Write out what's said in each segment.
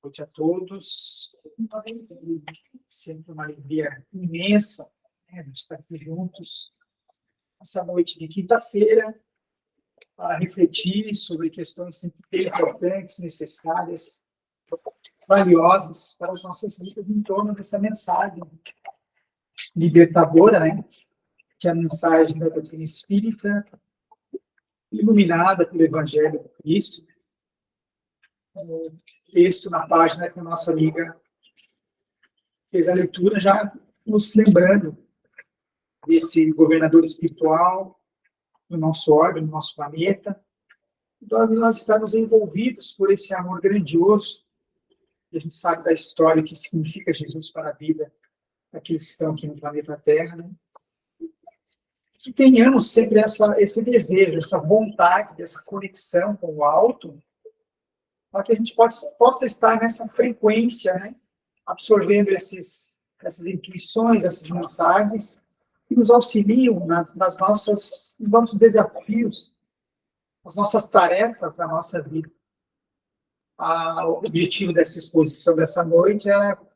Noite a todos. Sempre uma alegria imensa, né, a gente estar aqui juntos essa noite de quinta-feira para refletir sobre questões sempre importantes, necessárias, valiosas para as nossas vidas em torno dessa mensagem libertadora, né, que é a mensagem da doutrina espírita, iluminada pelo Evangelho de Cristo. O texto na página que a nossa amiga fez a leitura, já nos lembrando desse governador espiritual do nosso orbe, do nosso planeta. Então, nós estamos envolvidos por esse amor grandioso, e a gente sabe da história que significa Jesus para a vida daqueles que estão aqui no planeta Terra, né? Que tenhamos sempre esse desejo, essa vontade, essa conexão com o alto, para que a gente possa estar nessa frequência, né? Absorvendo essas intuições, essas mensagens, que nos auxiliam nos nossos desafios, nas nossas tarefas da nossa vida. O objetivo dessa exposição dessa noite é o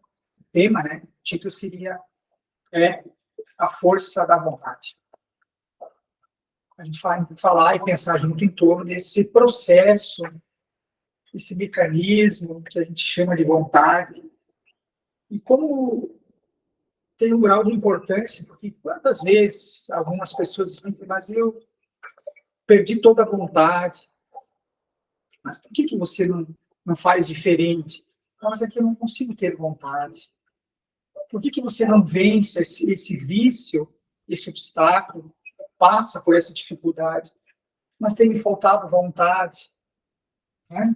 tema, né? O título seria a força da vontade. A gente vai falar e pensar junto em torno desse processo, esse mecanismo que a gente chama de vontade, e como tem um grau de importância, porque quantas vezes algumas pessoas dizem, mas eu perdi toda a vontade, mas por que você não faz diferente? Não, mas é que eu não consigo ter vontade. Por que você não vence esse vício, esse obstáculo, passa por essa dificuldade? Mas tem me faltado vontade, né?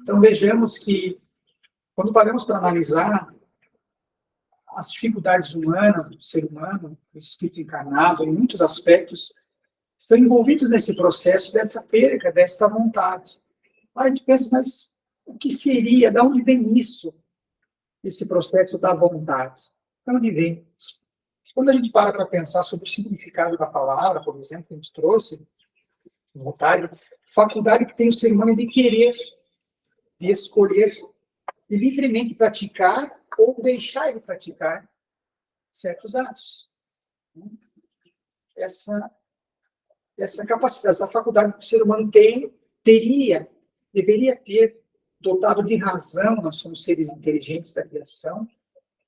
Então, vejamos que, quando paramos para analisar as dificuldades humanas do ser humano, do espírito encarnado, em muitos aspectos, estão envolvidos nesse processo dessa perda, dessa vontade. Aí a gente pensa, mas o que seria, de onde vem isso, esse processo da vontade? De onde vem? Quando a gente para pensar sobre o significado da palavra, por exemplo, que a gente trouxe, vontade, faculdade que tem o ser humano de querer, de escolher, de livremente praticar ou deixar de praticar certos atos. Essa capacidade, essa faculdade que o ser humano deveria ter, dotado de razão. Nós somos seres inteligentes da criação,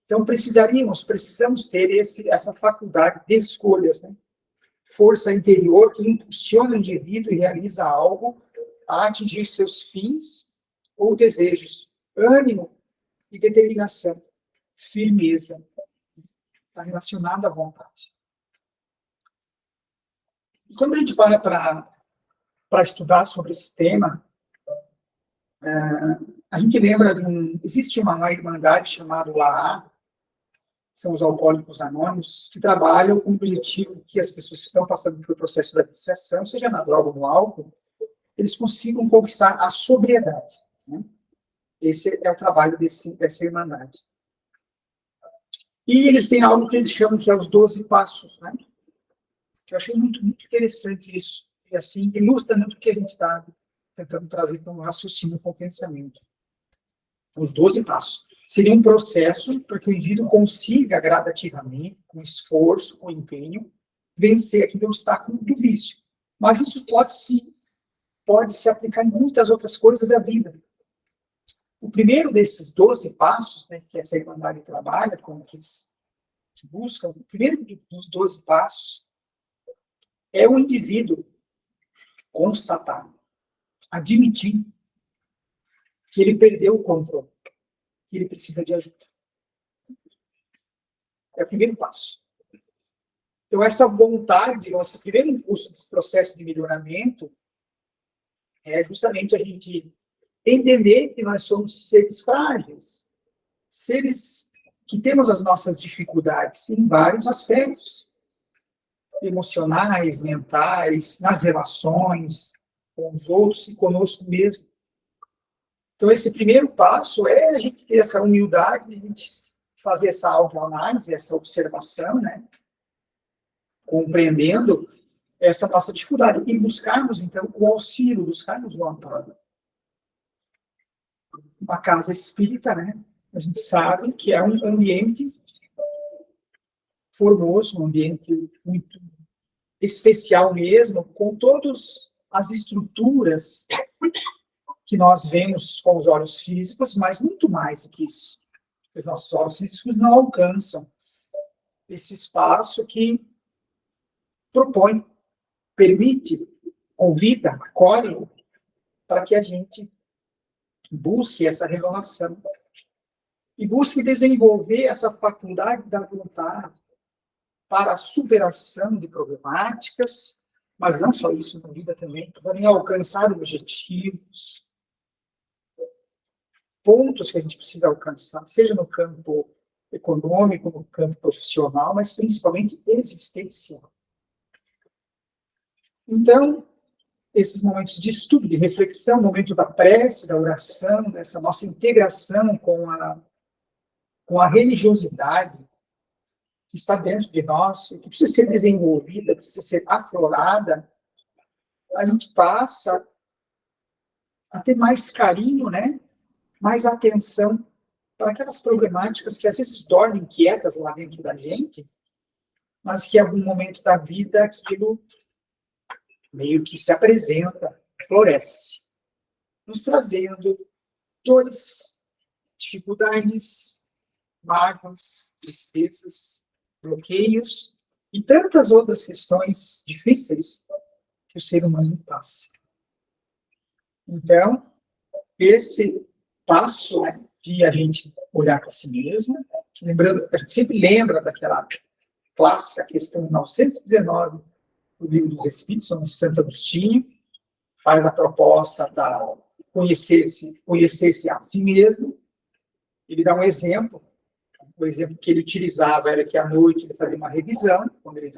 então precisamos ter essa faculdade de escolhas, né? Força interior que impulsiona o indivíduo e realiza algo a atingir seus fins ou desejos, ânimo e determinação, firmeza, está relacionado à vontade. E quando a gente para estudar sobre esse tema, a gente lembra existe uma irmandade chamada AA, são os alcoólicos anônimos, que trabalham com o objetivo que as pessoas que estão passando pelo processo da viciação, seja na droga ou no álcool, eles consigam conquistar a sobriedade, né? Esse é o trabalho dessa irmandade. E eles têm algo que eles chamam que é os 12 passos, né? Que eu achei muito, muito interessante isso. E assim, ilustra muito o que a gente está tentando trazer para um raciocínio, com o pensamento. Os 12 passos. Seria um processo para que o indivíduo consiga gradativamente, com esforço, com empenho, vencer aquele obstáculo do vício. Mas isso pode se aplicar em muitas outras coisas da vida. O primeiro desses 12 passos, né, que essa irmandade trabalha, como que eles buscam, o primeiro dos 12 passos é o indivíduo constatar, admitir que ele perdeu o controle, que ele precisa de ajuda. É o primeiro passo. Então, essa vontade, esse primeiro impulso desse processo de melhoramento é justamente a gente entender que nós somos seres frágeis, seres que temos as nossas dificuldades em vários aspectos, emocionais, mentais, nas relações com os outros e conosco mesmo. Então, esse primeiro passo é a gente ter essa humildade, a gente fazer essa autoanálise, essa observação, né? Compreendendo essa nossa dificuldade e buscarmos, então, o auxílio, buscarmos o amparo. uma casa espírita, né? A gente sabe que é um ambiente formoso, um ambiente muito especial mesmo, com todas as estruturas que nós vemos com os olhos físicos, mas muito mais do que isso. Os nossos olhos físicos não alcançam esse espaço que propõe, permite, convida, acolhe, para que a gente busque essa renovação e busque desenvolver essa faculdade da vontade para a superação de problemáticas, mas não só isso na vida também alcançar objetivos, pontos que a gente precisa alcançar, seja no campo econômico, no campo profissional, mas principalmente existencial. Então, esses momentos de estudo, de reflexão, momento da prece, da oração, dessa nossa integração com a religiosidade que está dentro de nós, que precisa ser desenvolvida, precisa ser aflorada, a gente passa a ter mais carinho, né? Mais atenção para aquelas problemáticas que às vezes dormem quietas lá dentro da gente, mas que em algum momento da vida aquilo meio que se apresenta, floresce, nos trazendo dores, dificuldades, mágoas, tristezas, bloqueios e tantas outras questões difíceis que o ser humano passa. Então, esse passo, né, de a gente olhar para si mesmo, lembrando, a gente sempre lembra daquela clássica questão 919 do Livro dos Espíritos, onde Santo Agostinho faz a proposta da conhecer-se a si mesmo. Ele dá um exemplo. O exemplo que ele utilizava era que à noite ele fazia uma revisão, quando ele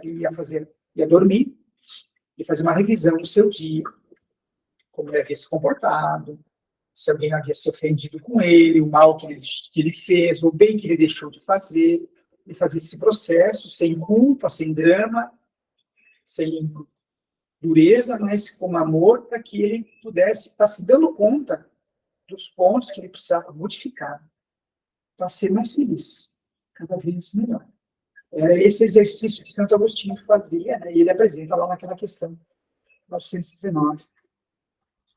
ia dormir, ele fazia uma revisão do seu dia, como ele havia se comportado, se alguém havia se ofendido com ele, o mal que ele fez, o bem que ele deixou de fazer. Ele fazia esse processo sem culpa, sem drama, sem dureza, mas com amor, para que ele pudesse estar se dando conta dos pontos que ele precisava modificar para ser mais feliz, cada vez melhor. Era esse exercício que Santo Agostinho fazia, né, e ele apresenta lá naquela questão 919.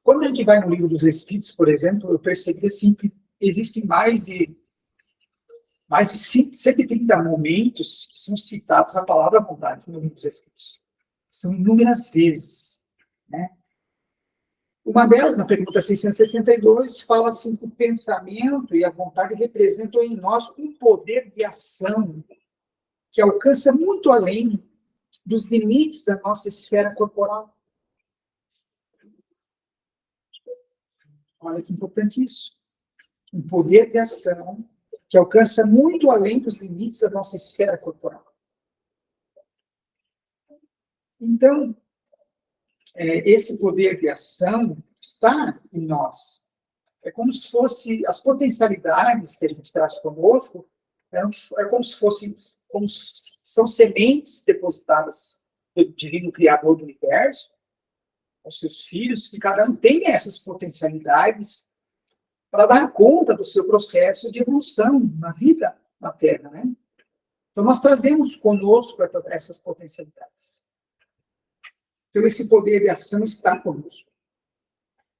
Quando a gente vai no Livro dos Espíritos, por exemplo, eu percebi assim, que existem mais de 130 momentos que são citados a palavra vontade no Livro dos Espíritos. São inúmeras vezes, né? Uma delas, na pergunta 672, fala assim que o pensamento e a vontade representam em nós um poder de ação que alcança muito além dos limites da nossa esfera corporal. Olha que importante isso. Um poder de ação que alcança muito além dos limites da nossa esfera corporal. Então, esse poder de ação está em nós. É como se fosse as potencialidades que a gente traz conosco, é como se fossem, são sementes depositadas pelo divino criador do universo, os seus filhos, que cada um tem essas potencialidades para dar conta do seu processo de evolução na vida na Terra, né? Então, nós trazemos conosco essas potencialidades. Então, esse poder de ação está conosco.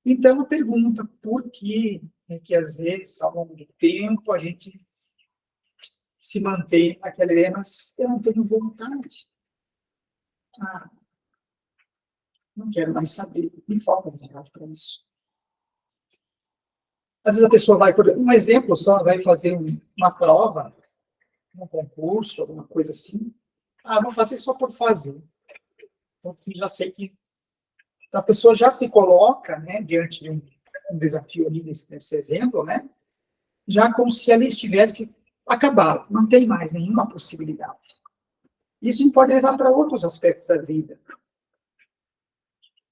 Então, a pergunta, por que é que, às vezes, ao longo do tempo, a gente se mantém naquela ideia, mas eu não tenho vontade. Não quero mais saber, me falta vontade para isso. Às vezes a pessoa vai, por um exemplo só, vai fazer uma prova, um concurso, alguma coisa assim. Vou fazer só por fazer. Porque já sei que a pessoa já se coloca, né, diante de um desafio ali nesse exemplo, né, já como se ela estivesse acabado, não tem mais nenhuma possibilidade. Isso pode levar para outros aspectos da vida.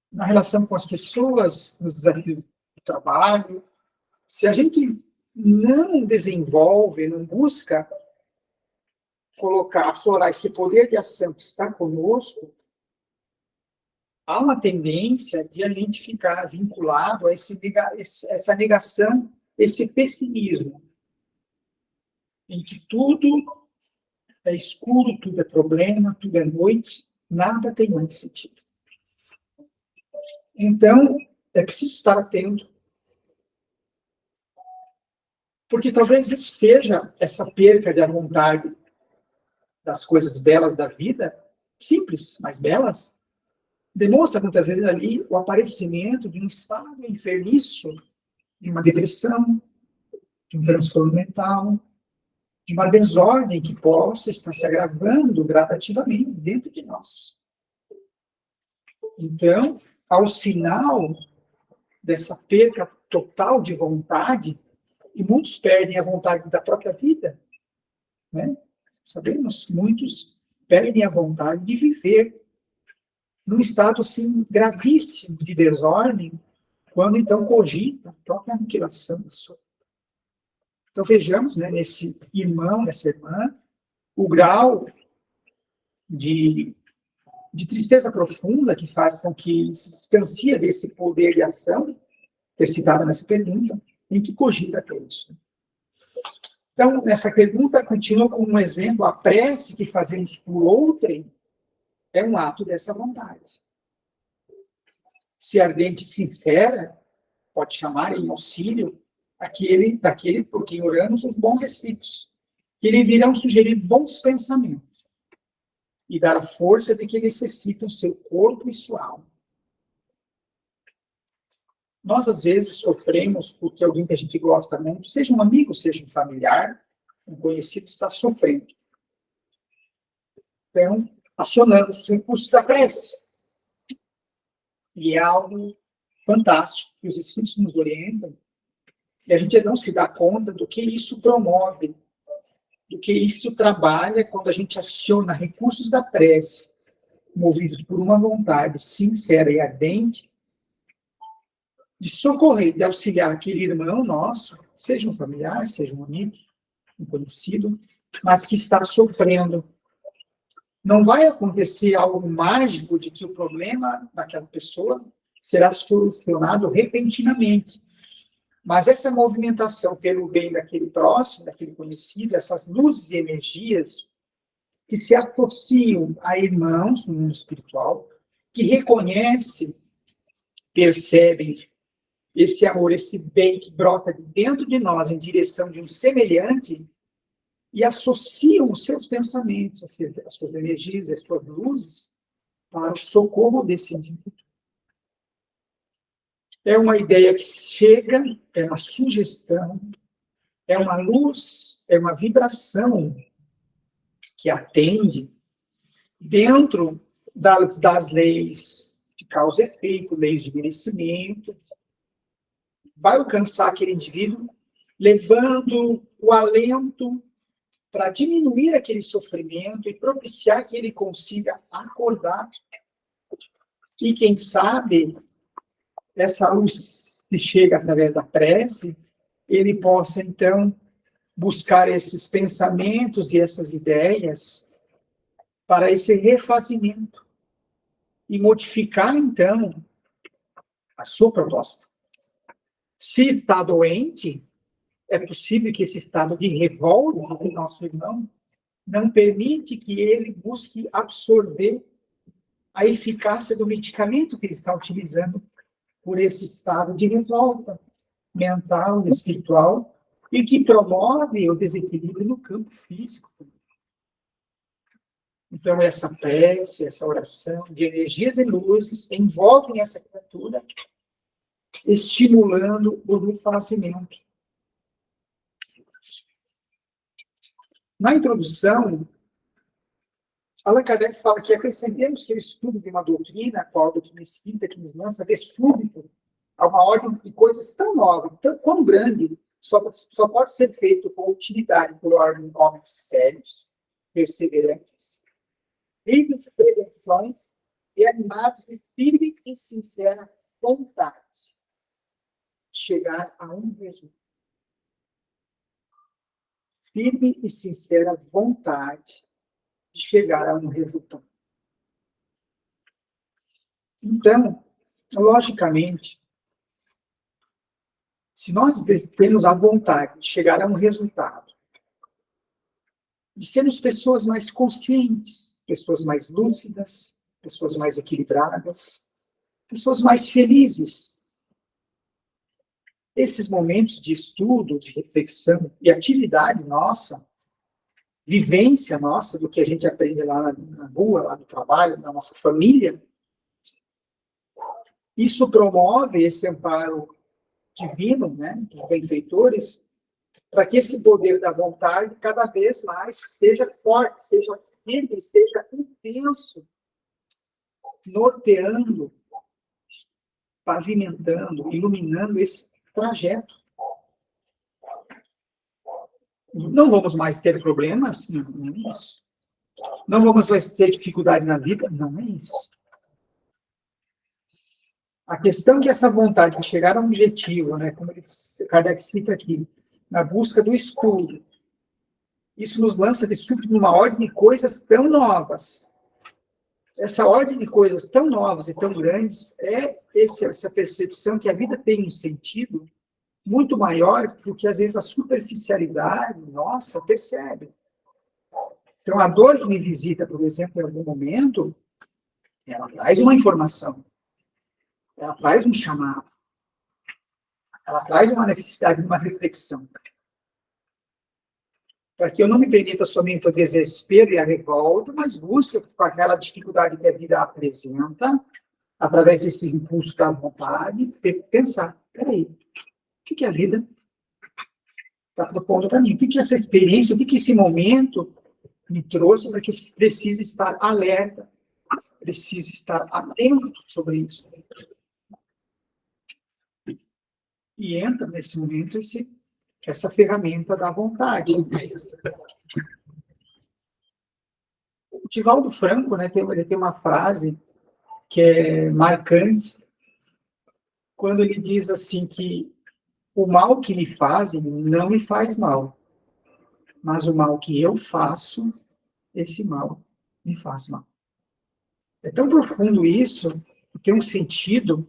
Na relação com as pessoas, nos desafios do trabalho. Se a gente não desenvolve, não busca aflorar esse poder de ação que está conosco, há uma tendência de a gente ficar vinculado a essa negação esse pessimismo, em que tudo é escuro, tudo é problema, tudo é noite, nada tem mais sentido. Então, é preciso estar atento, porque talvez isso seja essa perca de vontade das coisas belas da vida, simples, mas belas, demonstra muitas vezes ali o aparecimento de um estado enfermiço, de uma depressão, de um transtorno mental, de uma desordem que possa estar se agravando gradativamente dentro de nós. Então, ao sinal dessa perca total de vontade, e muitos perdem a vontade da própria vida, né? Sabemos, muitos perdem a vontade de viver num estado assim gravíssimo de desordem, quando então cogita a própria aniquilação da sua. Então vejamos, né, nesse irmão, nessa irmã, o grau de tristeza profunda que faz com que se distancia desse poder de ação, que é citado nessa pergunta, em que cogita isso. Então, nessa pergunta, continua como um exemplo, a prece que fazemos por outrem é um ato dessa vontade. Se ardente e sincera, pode chamar em auxílio daquele por quem oramos os bons espíritos, que lhe virão sugerir bons pensamentos e dar a força de que necessitam seu corpo e sua alma. Nós, às vezes, sofremos porque alguém que a gente gosta muito, seja um amigo, seja um familiar, um conhecido, está sofrendo. Então, acionamos o impulso da prece. E é algo fantástico, que os Espíritos nos orientam, e a gente não se dá conta do que isso promove, do que isso trabalha quando a gente aciona recursos da prece, movidos por uma vontade sincera e ardente, de socorrer, de auxiliar aquele irmão nosso, seja um familiar, seja um amigo, um conhecido, mas que está sofrendo. Não vai acontecer algo mágico de que o problema daquela pessoa será solucionado repentinamente. Mas essa movimentação pelo bem daquele próximo, daquele conhecido, essas luzes e energias que se associam a irmãos no mundo espiritual, que reconhecem, percebem esse amor, esse bem que brota de dentro de nós em direção de um semelhante e associam os seus pensamentos, as suas energias, as suas luzes para o socorro desse indivíduo. É uma ideia que chega, é uma sugestão, é uma luz, é uma vibração que atende dentro das leis de causa e efeito, leis de merecimento, vai alcançar aquele indivíduo, levando o alento para diminuir aquele sofrimento e propiciar que ele consiga acordar. E quem sabe, essa luz que chega através da prece, ele possa, então, buscar esses pensamentos e essas ideias para esse refazimento e modificar, então, a sua proposta. Se está doente, é possível que esse estado de revolta do nosso irmão não permite que ele busque absorver a eficácia do medicamento que ele está utilizando por esse estado de revolta mental e espiritual e que promove o desequilíbrio no campo físico. Então, essa prece, essa oração de energias e luzes envolvem essa criatura, estimulando o refazimento. Na introdução, Allan Kardec fala que acrescentemos que o estudo de uma doutrina, qual a doutrina espírita que nos lança, de súbito, a uma ordem de coisas tão nova, tão grande, só pode ser feito com utilidade por ordem de homens sérios, perseverantes, livres de prevenções e animados de firme e sincera vontade de chegar a um resultado. Firme e sincera vontade de chegar a um resultado. Então, logicamente, Se nós temos a vontade de chegar a um resultado, de sermos pessoas mais conscientes, pessoas mais lúcidas, pessoas mais equilibradas, pessoas mais felizes, esses momentos de estudo, de reflexão e atividade nossa, vivência nossa, do que a gente aprende lá na rua, lá no trabalho, na nossa família, isso promove esse amparo divino, né, dos benfeitores, para que esse poder da vontade cada vez mais seja forte, seja firme, seja intenso, norteando, pavimentando, iluminando esse trajeto. Não vamos mais ter problemas? Não é isso. Não vamos mais ter dificuldade na vida? Não é isso. A questão é que essa vontade de chegar a um objetivo, né, como Kardec cita aqui, na busca do estudo, isso nos lança de súbito numa ordem de coisas tão novas. Essa ordem de coisas tão novas e tão grandes é essa percepção que a vida tem um sentido muito maior do que, às vezes, a superficialidade nossa percebe. Então, a dor que me visita, por exemplo, em algum momento, ela traz uma informação, ela traz um chamado, ela traz uma necessidade de uma reflexão. Para que eu não me permita somente o desespero e a revolta, mas busque, com aquela dificuldade que a vida apresenta, através desse impulso da vontade, pensar, peraí, o que a vida está propondo para mim? O que essa experiência, o que esse momento me trouxe para que eu precise estar alerta, precise estar atento sobre isso. E entra, nesse momento, essa ferramenta da vontade. O Divaldo Franco, né, ele tem uma frase que é marcante, quando ele diz assim que o mal que me fazem não me faz mal, mas o mal que eu faço, esse mal me faz mal. É tão profundo isso, tem um sentido,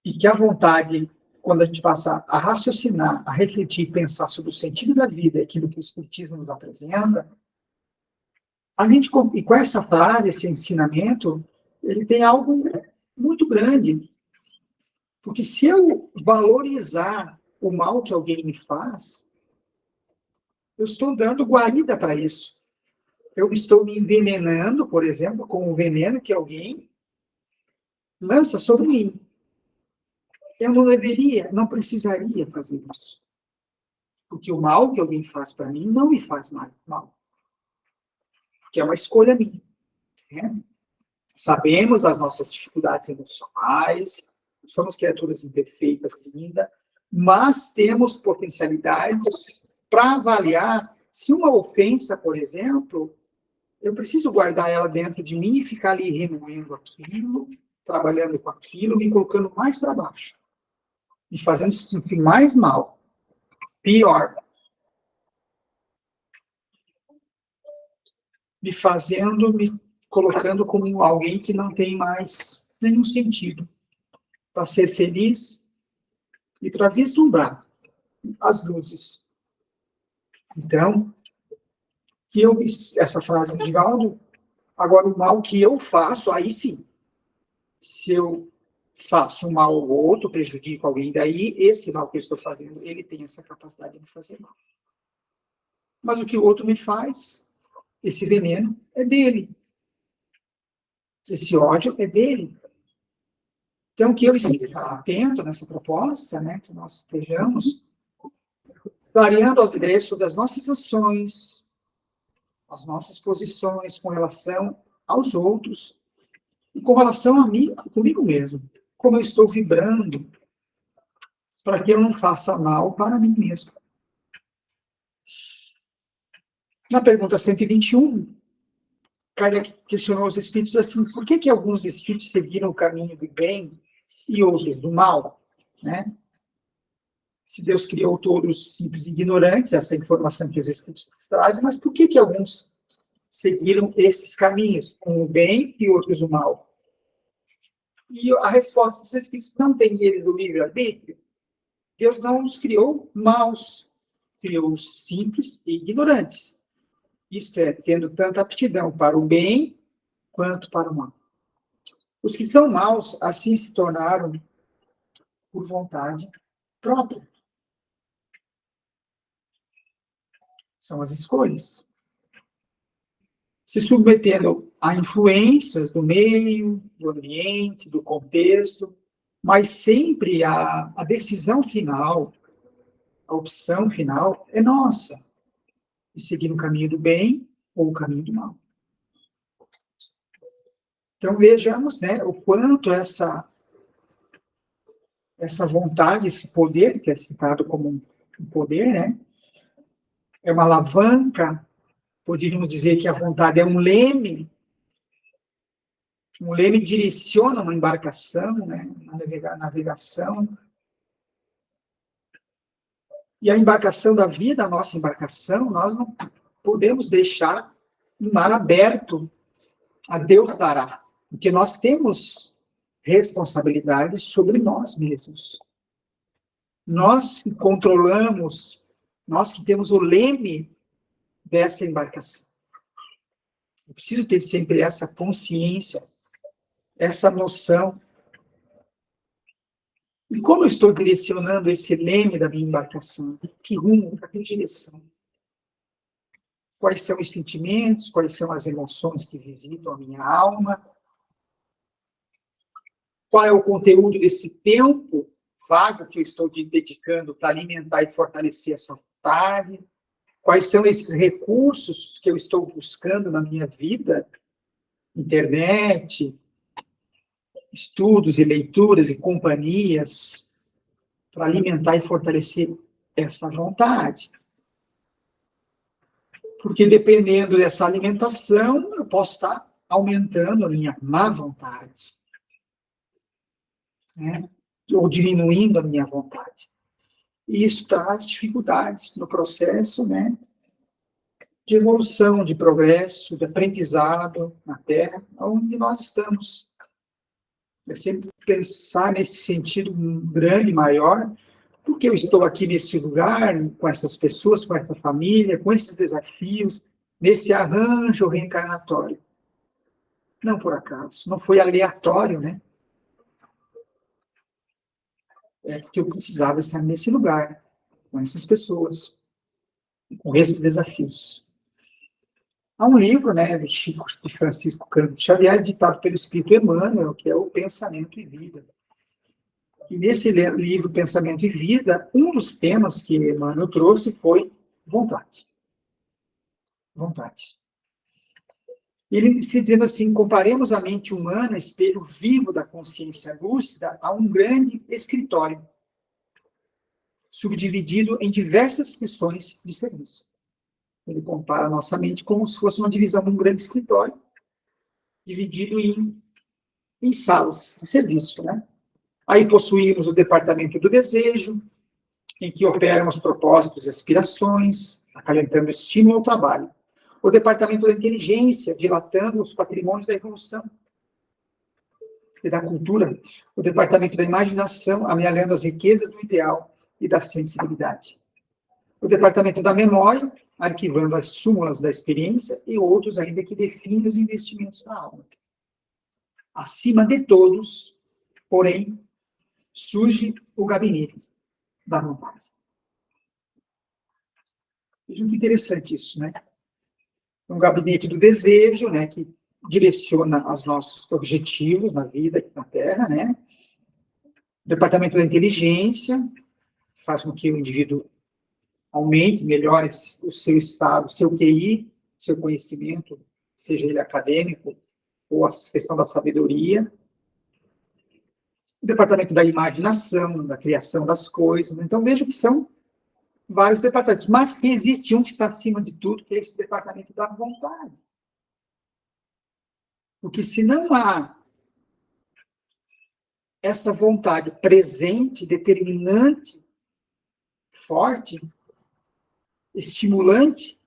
e que a vontade, quando a gente passa a raciocinar, a refletir, pensar sobre o sentido da vida, aquilo que o Espiritismo nos apresenta, a gente, e com essa frase, esse ensinamento, ele tem algo muito grande. Porque se eu valorizar o mal que alguém me faz, eu estou dando guarida para isso. Eu estou me envenenando, por exemplo, com o veneno que alguém lança sobre mim. Eu não deveria, não precisaria fazer isso. Porque o mal que alguém faz para mim não me faz mal. Que é uma escolha minha. Né? Sabemos as nossas dificuldades emocionais, somos criaturas imperfeitas ainda, mas temos potencialidades para avaliar se uma ofensa, por exemplo, eu preciso guardar ela dentro de mim e ficar ali remoendo aquilo, trabalhando com aquilo, me colocando mais para baixo, me fazendo se sentir mais mal, pior, me colocando como alguém que não tem mais nenhum sentido para ser feliz e para vislumbrar as luzes. Então, essa frase de Divaldo, agora o mal que eu faço, aí sim, se eu faço um mal ao outro, prejudico alguém, daí esse mal que eu estou fazendo, ele tem essa capacidade de fazer mal. Mas o que o outro me faz, esse veneno, é dele. Esse ódio é dele. Então, que eu esteja atento nessa proposta, né, que nós estejamos variando as ideias sobre as nossas ações, as nossas posições com relação aos outros e com relação a mim, comigo mesmo. Como eu estou vibrando para que eu não faça mal para mim mesmo. Na pergunta 121, Kardec questionou os espíritos assim, por que alguns espíritos seguiram o caminho do bem e outros do mal? Né? Se Deus criou todos simples e ignorantes, essa informação que os espíritos trazem, mas por que alguns seguiram esses caminhos, um o bem e outros o mal? E a resposta dos espíritos, não tem eles o livre-arbítrio? Deus não os criou maus, criou-os simples e ignorantes. Isto é, tendo tanta aptidão para o bem quanto para o mal. Os que são maus, assim se tornaram por vontade própria. São as escolhas. Se submetendo a influências do meio, do ambiente, do contexto, mas sempre a decisão final, a opção final é nossa, de seguir o caminho do bem ou o caminho do mal. Então vejamos, né, o quanto essa vontade, esse poder, que é citado como um poder, né, é uma alavanca, poderíamos dizer que a vontade é um leme direciona uma embarcação, né, na navegação. E a embarcação da vida, a nossa embarcação, nós não podemos deixar em mar aberto, a Deus dará, porque nós temos responsabilidades sobre nós mesmos. Nós que controlamos, nós que temos o leme dessa embarcação. Eu preciso ter sempre essa consciência, essa noção. E como eu estou direcionando esse leme da minha embarcação? Que rumo, para que direção? Quais são os sentimentos, quais são as emoções que visitam a minha alma? Qual é o conteúdo desse tempo vago que eu estou dedicando para alimentar e fortalecer essa vontade? Quais são esses recursos que eu estou buscando na minha vida? Internet, estudos e leituras e companhias para alimentar e fortalecer essa vontade. Porque dependendo dessa alimentação, eu posso estar aumentando a minha má vontade, né? Ou diminuindo a minha vontade. E isso traz dificuldades no processo, né, de evolução, de progresso, de aprendizado na Terra, onde nós estamos. É sempre pensar nesse sentido grande, maior, porque eu estou aqui nesse lugar, com essas pessoas, com essa família, com esses desafios, nesse arranjo reencarnatório. Não por acaso, não foi aleatório, né? É porque eu precisava estar nesse lugar, com essas pessoas, com esses desafios. Há um livro, né, de Francisco Cândido Xavier, ditado pelo Espírito Emmanuel, que é o Pensamento e Vida. E nesse livro, Pensamento e Vida, um dos temas que Emmanuel trouxe foi vontade. Vontade. Ele se dizendo assim, comparemos a mente humana, espelho vivo da consciência lúcida, a um grande escritório, subdividido em diversas sessões de serviço. Ele compara a nossa mente como se fosse uma divisão de um grande escritório, dividido em salas de serviço, né? Aí possuímos o departamento do desejo, em que operam os propósitos e aspirações, acalentando o estímulo ao trabalho. O departamento da inteligência, dilatando os patrimônios da evolução e da cultura. O departamento da imaginação, amealhando as riquezas do ideal e da sensibilidade. O departamento da memória, arquivando as súmulas da experiência, e outros ainda que definem os investimentos da alma. Acima de todos, porém, surge o gabinete da vontade. Vejam que interessante isso, né? Um gabinete do desejo, né, que direciona os nossos objetivos na vida aqui na Terra, né? O departamento da inteligência faz com que o indivíduo aumente, melhore o seu estado, o seu QI, seu conhecimento, seja ele acadêmico ou a questão da sabedoria. O departamento da imaginação, da criação das coisas. Então, vejo que são vários departamentos, mas que existe um que está acima de tudo, que é esse departamento da vontade. Porque se não há essa vontade presente, determinante, forte, estimulante,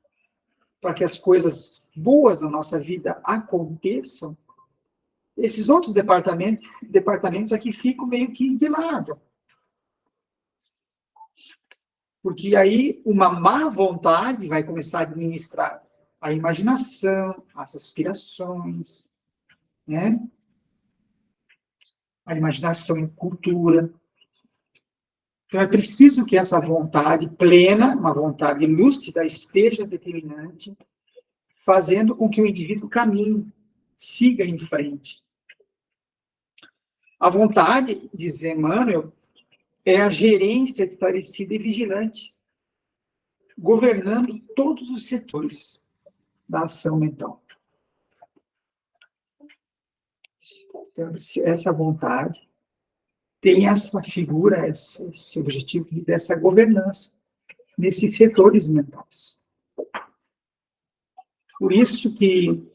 para que as coisas boas na nossa vida aconteçam, esses outros departamentos aqui ficam meio que de lado. Porque aí uma má vontade vai começar a administrar a imaginação, as aspirações, né? A imaginação e cultura. Então, é preciso que essa vontade plena, uma vontade lúcida, esteja determinante, fazendo com que o indivíduo caminhe, siga em frente. A vontade, diz Emmanuel, é a gerência esclarecida e vigilante, governando todos os setores da ação mental. Então, essa vontade tem essa figura, esse objetivo dessa governança nesses setores mentais. Por isso que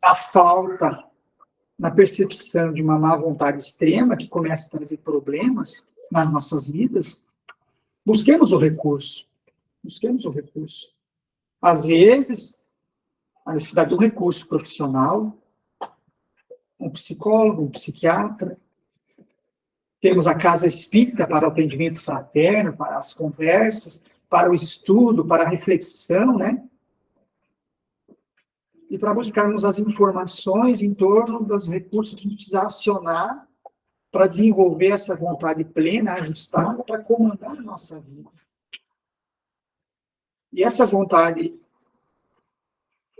a falta na percepção de uma má vontade extrema, que começa a trazer problemas nas nossas vidas, busquemos o recurso. Busquemos o recurso. Às vezes, a necessidade de um recurso profissional, um psicólogo, um psiquiatra. Temos a casa espírita para o atendimento fraterno, para as conversas, para o estudo, para a reflexão, né? E para buscarmos as informações em torno dos recursos que a gente precisa acionar para desenvolver essa vontade plena, ajustada, para comandar a nossa vida. E essa vontade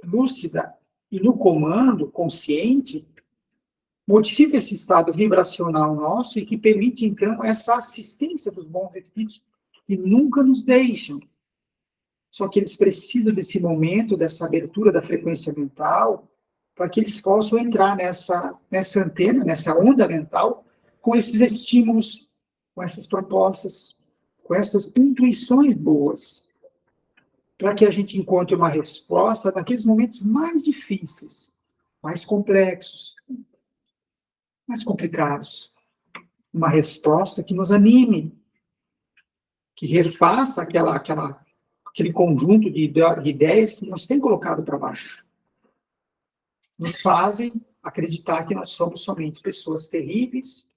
lúcida e no comando, consciente, modifica esse estado vibracional nosso e que permite, então, essa assistência dos bons espíritos que nunca nos deixam. Só que eles precisam desse momento, dessa abertura da frequência mental, para que eles possam entrar nessa antena, nessa onda mental, com esses estímulos, com essas propostas, com essas intuições boas, para que a gente encontre uma resposta naqueles momentos mais difíceis, mais complexos, mais complicados. Uma resposta que nos anime, que refaça aquele conjunto de ideias que nos tem colocado para baixo. Nos fazem acreditar que nós somos somente pessoas terríveis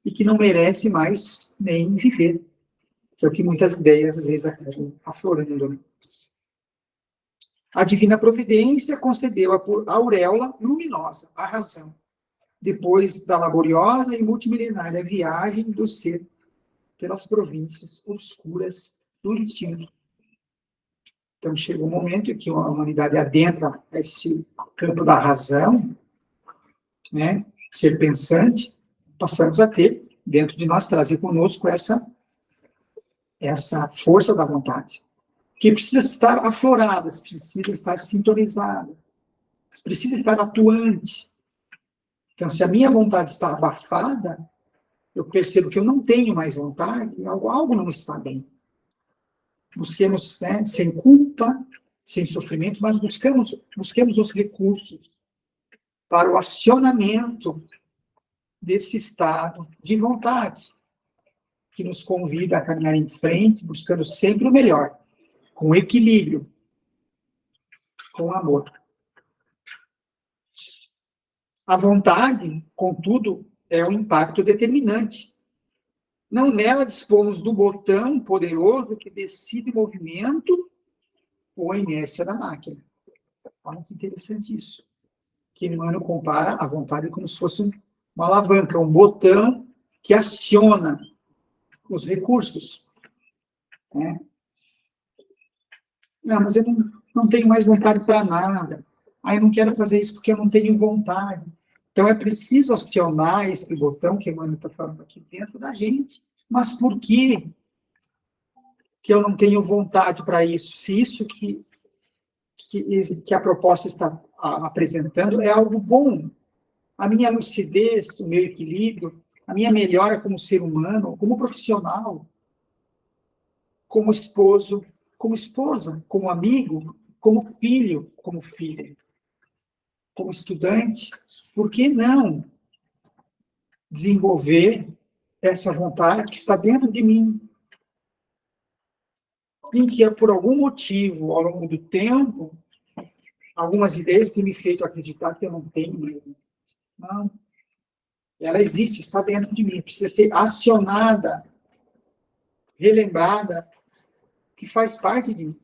e que não merecem mais nem viver, que é o que muitas ideias, às vezes, acabam aflorando. A divina providência concedeu a auréola luminosa, a razão, depois da laboriosa e multimilenária viagem do ser pelas províncias obscuras do instinto. Então, chega um momento em que a humanidade adentra esse campo da razão, né, ser pensante, passamos a ter, dentro de nós, trazer conosco essa força da vontade, que precisa estar aflorada, precisa estar sintonizada, precisa estar atuante. Então, se a minha vontade está abafada, eu percebo que eu não tenho mais vontade, algo não está bem. Busquemos, né, sem culpa, sem sofrimento, mas busquemos os recursos para o acionamento desse estado de vontade, que nos convida a caminhar em frente, buscando sempre o melhor, com equilíbrio, com amor. A vontade, contudo, é um impacto determinante. Não nela dispomos do botão poderoso que decide o movimento ou a inércia da máquina. Olha que interessante isso. Que Emmanuel compara a vontade como se fosse uma alavanca, um botão que aciona os recursos. Né? Não, mas eu não tenho mais vontade para nada. Eu não quero fazer isso porque eu não tenho vontade. Então, é preciso acionar esse botão que Emmanuel está falando aqui dentro da gente. Mas por que eu não tenho vontade para isso? Se isso que a proposta está apresentando é algo bom. A minha lucidez, o meu equilíbrio, a minha melhora como ser humano, como profissional, como esposo, como esposa, como amigo, como filho, como filha, como estudante, por que não desenvolver essa vontade que está dentro de mim? Em que, por algum motivo, ao longo do tempo, algumas ideias têm me feito acreditar que eu não tenho mesmo. Não. Ela existe, está dentro de mim, precisa ser acionada relembrada, que faz parte de mim.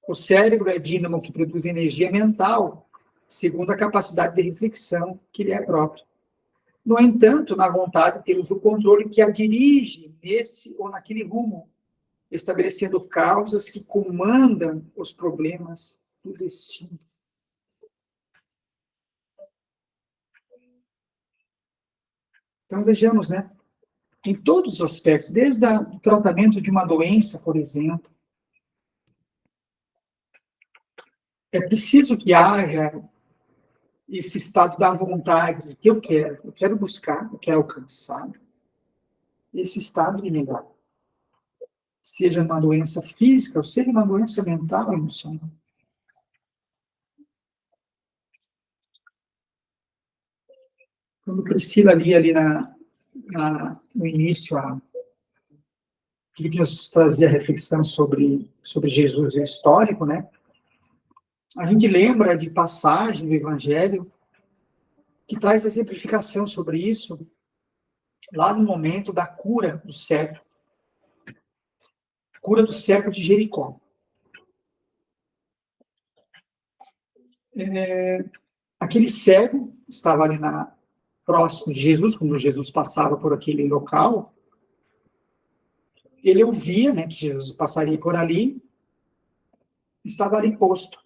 O cérebro é dínamo que produz energia mental, segundo a capacidade de reflexão que lhe é própria. No entanto, na vontade, temos o controle que a dirige nesse ou naquele rumo, estabelecendo causas que comandam os problemas do destino. Então, vejamos, né? Em todos os aspectos, desde o tratamento de uma doença, por exemplo, é preciso que haja esse estado da vontade, que eu quero buscar, eu quero alcançar, esse estado de melhor. Seja uma doença física, ou seja uma doença mental, emocional. Quando Priscila lia ali no início, que nos trazia reflexão sobre Jesus histórico, né? A gente lembra de passagem do Evangelho que traz exemplificação sobre isso, lá no momento da cura do cego. Cura do cego de Jericó. Aquele cego estava ali próximo de Jesus, quando Jesus passava por aquele local. Ele ouvia, né, que Jesus passaria por ali, estava ali posto.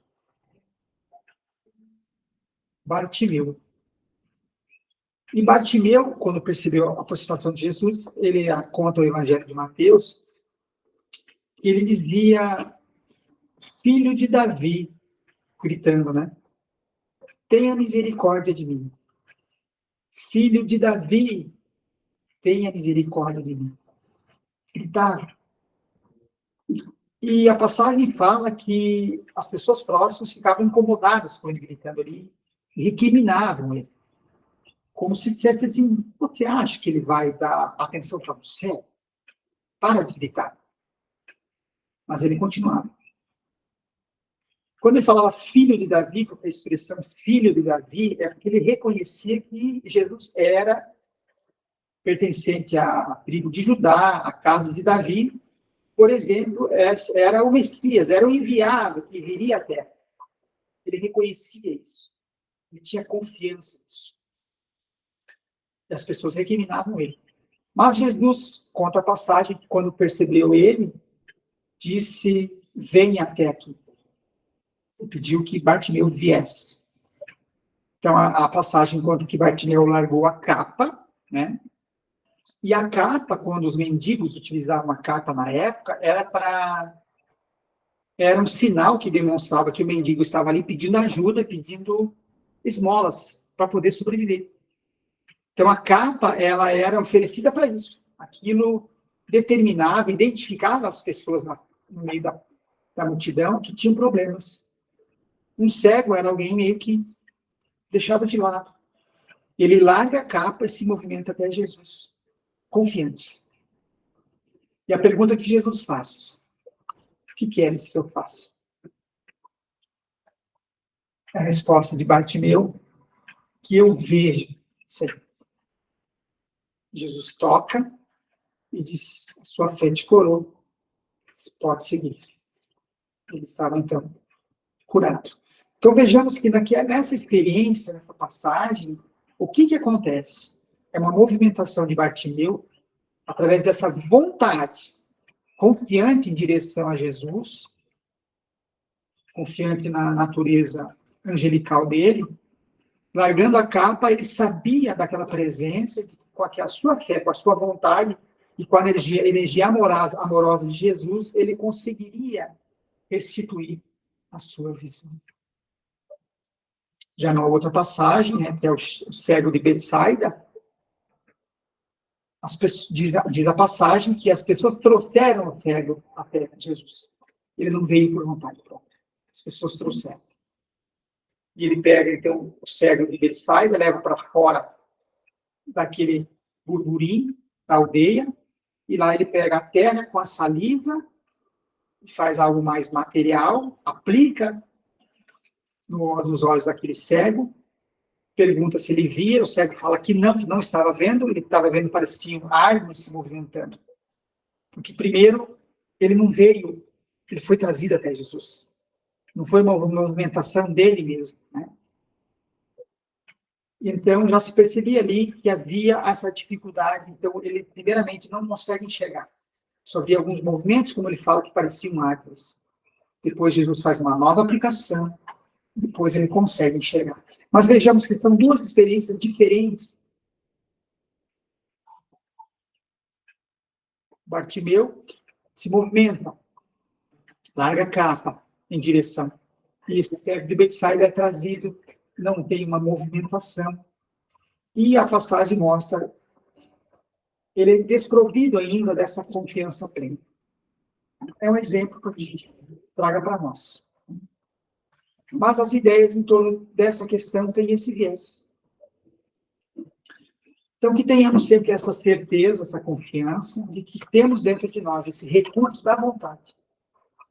Bartimeu. E Bartimeu, quando percebeu a aproximação de Jesus, ele conta o Evangelho de Mateus, ele dizia, filho de Davi, gritando, né? Tenha misericórdia de mim. Filho de Davi, tenha misericórdia de mim. Gritava. E a passagem fala que as pessoas próximas ficavam incomodadas com ele gritando ali, e recriminavam ele. Como se dissesse assim, você acha que ele vai dar atenção para você? Para de gritar. Mas ele continuava. Quando ele falava filho de Davi, com a expressão filho de Davi, é porque ele reconhecia que Jesus era pertencente à tribo de Judá, à casa de Davi. Por exemplo, era o Messias, era o enviado que viria à Terra. Ele reconhecia isso. Ele tinha confiança nisso. E as pessoas recriminavam ele. Mas Jesus, conta a passagem, que quando percebeu ele, disse, venha até aqui. E pediu que Bartimeu viesse. Então, a passagem conta que Bartimeu largou a capa, né? E a capa, quando os mendigos utilizavam a capa na época, era um sinal que demonstrava que o mendigo estava ali pedindo ajuda, pedindo esmolas para poder sobreviver. Então, a capa, ela era oferecida para isso. Aquilo determinava, identificava as pessoas no meio da multidão que tinham problemas. Um cego era alguém meio que deixava de lado. Ele larga a capa e se movimenta até Jesus, confiante. E a pergunta que Jesus faz, o que queres que eu faça? A resposta de Bartimeu, que eu vejo, Senhor. Jesus toca e diz, a sua fé te curou, você pode seguir. Ele estava, então, curado. Então, vejamos que nessa experiência, nessa passagem, o que acontece? É uma movimentação de Bartimeu, através dessa vontade, confiante em direção a Jesus, confiante na natureza angelical dele, largando a capa, ele sabia daquela presença, com a sua fé, com a sua vontade, e com a energia amorosa de Jesus, ele conseguiria restituir a sua visão. Já na outra passagem, né, que é o cego de Betsaida, diz a passagem que as pessoas trouxeram o cego até Jesus. Ele não veio por vontade própria. As pessoas trouxeram. E ele pega, então, o cego de Betsaida, leva para fora daquele burburinho da aldeia, e lá ele pega a terra com a saliva, e faz algo mais material, aplica nos olhos daquele cego, pergunta se ele via, o cego fala que não estava vendo, ele estava vendo, parece que tinha árvores se movimentando. Porque, primeiro, ele não veio, ele foi trazido até Jesus. Não foi uma movimentação dele mesmo, né? Então, já se percebia ali que havia essa dificuldade. Então, ele, primeiramente, não consegue enxergar. Só via alguns movimentos, como ele fala, que pareciam árvores. Depois, Jesus faz uma nova aplicação. Depois, ele consegue enxergar. Mas vejamos que são duas experiências diferentes. Bartimeu se movimenta, larga a capa em direção. E esse servo de Betsaida é trazido, não tem uma movimentação. E a passagem mostra ele é desprovido ainda dessa confiança plena. É um exemplo que a gente traga para nós. Mas as ideias em torno dessa questão têm esse viés. Então, que tenhamos sempre essa certeza, essa confiança de que temos dentro de nós esse recurso da vontade,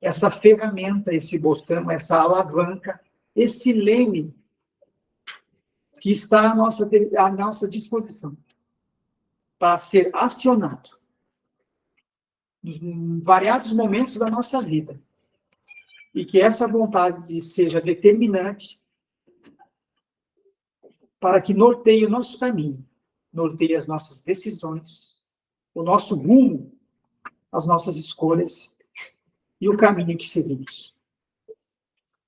essa ferramenta, esse botão, essa alavanca, esse leme que está à nossa disposição para ser acionado nos variados momentos da nossa vida. E que essa vontade seja determinante para que norteie o nosso caminho, norteie as nossas decisões, o nosso rumo, as nossas escolhas e o caminho que seguimos.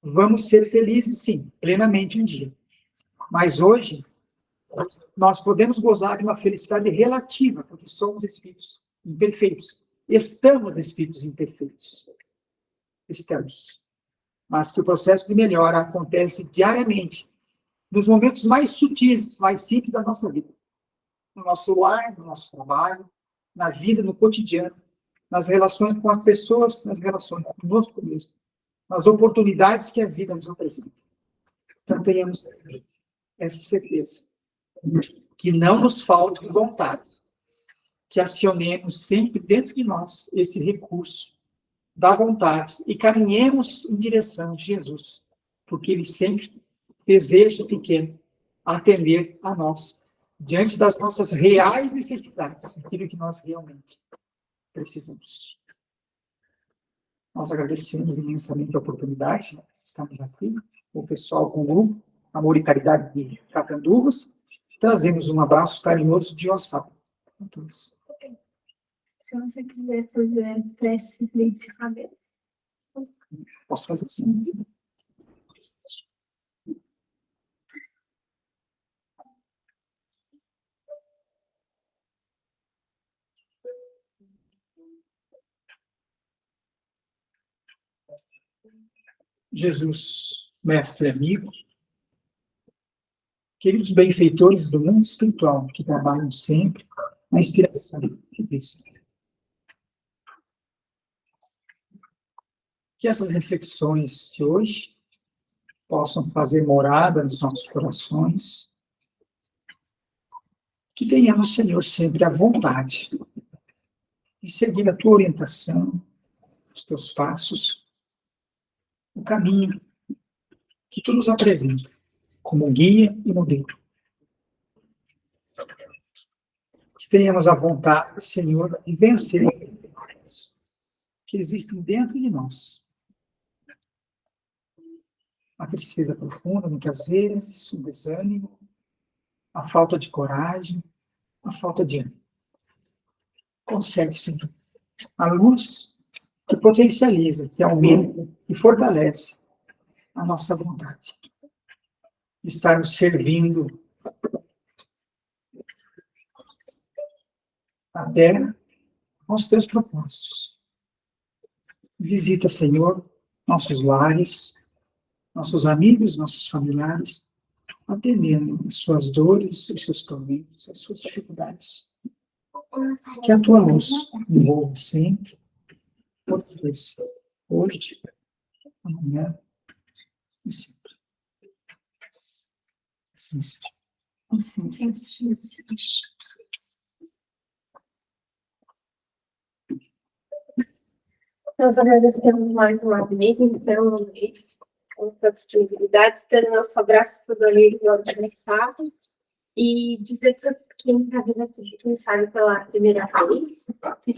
Vamos ser felizes, sim, plenamente um dia. Mas hoje, nós podemos gozar de uma felicidade relativa, porque somos espíritos imperfeitos. Estamos espíritos imperfeitos. Estamos. Mas que o processo de melhora acontece diariamente, nos momentos mais sutis, mais simples da nossa vida. No nosso lar, no nosso trabalho, na vida, no cotidiano, nas relações com as pessoas, nas relações conosco mesmo, nas oportunidades que a vida nos apresenta. Então, tenhamos essa certeza. Que não nos falte vontade. Que acionemos sempre dentro de nós esse recurso da vontade e caminhemos em direção de Jesus, porque ele sempre deseja pequeno atender a nós, diante das nossas reais necessidades, aquilo que nós realmente precisamos. Nós agradecemos imensamente a oportunidade, né? Estamos aqui, o pessoal com o grupo Amor e Caridade de Catanduvas, trazemos um abraço carinhoso de Ossal. Se você quiser fazer prece de encerramento. Posso fazer assim. Jesus, mestre amigo, queridos benfeitores do mundo espiritual, que trabalham sempre na inspiração de Cristo. Que essas reflexões de hoje possam fazer morada nos nossos corações. Que tenhamos, Senhor, sempre a vontade de seguir a tua orientação, os teus passos, o caminho que tu nos apresenta como guia e modelo. Que tenhamos a vontade, Senhor, de vencer os que existem dentro de nós. A tristeza profunda, muitas vezes, o desânimo, a falta de coragem, a falta de ânimo. Concede, Senhor, a luz que potencializa, que aumenta e fortalece a nossa vontade de estarmos servindo a terra com os teus propósitos. Visita, Senhor, nossos lares, nossos amigos, nossos familiares, atendendo as suas dores, os seus tormentos, as suas dificuldades. Que a tua luz envolva sempre, fortaleça hoje, amanhã e sempre. Assim seja. Assim seja. Nós agradecemos mais uma vez, então, com a disponibilidade, estando nosso abraço para os amigos do Administrado e dizer para quem está vindo aqui, quem sabe pela primeira vez, que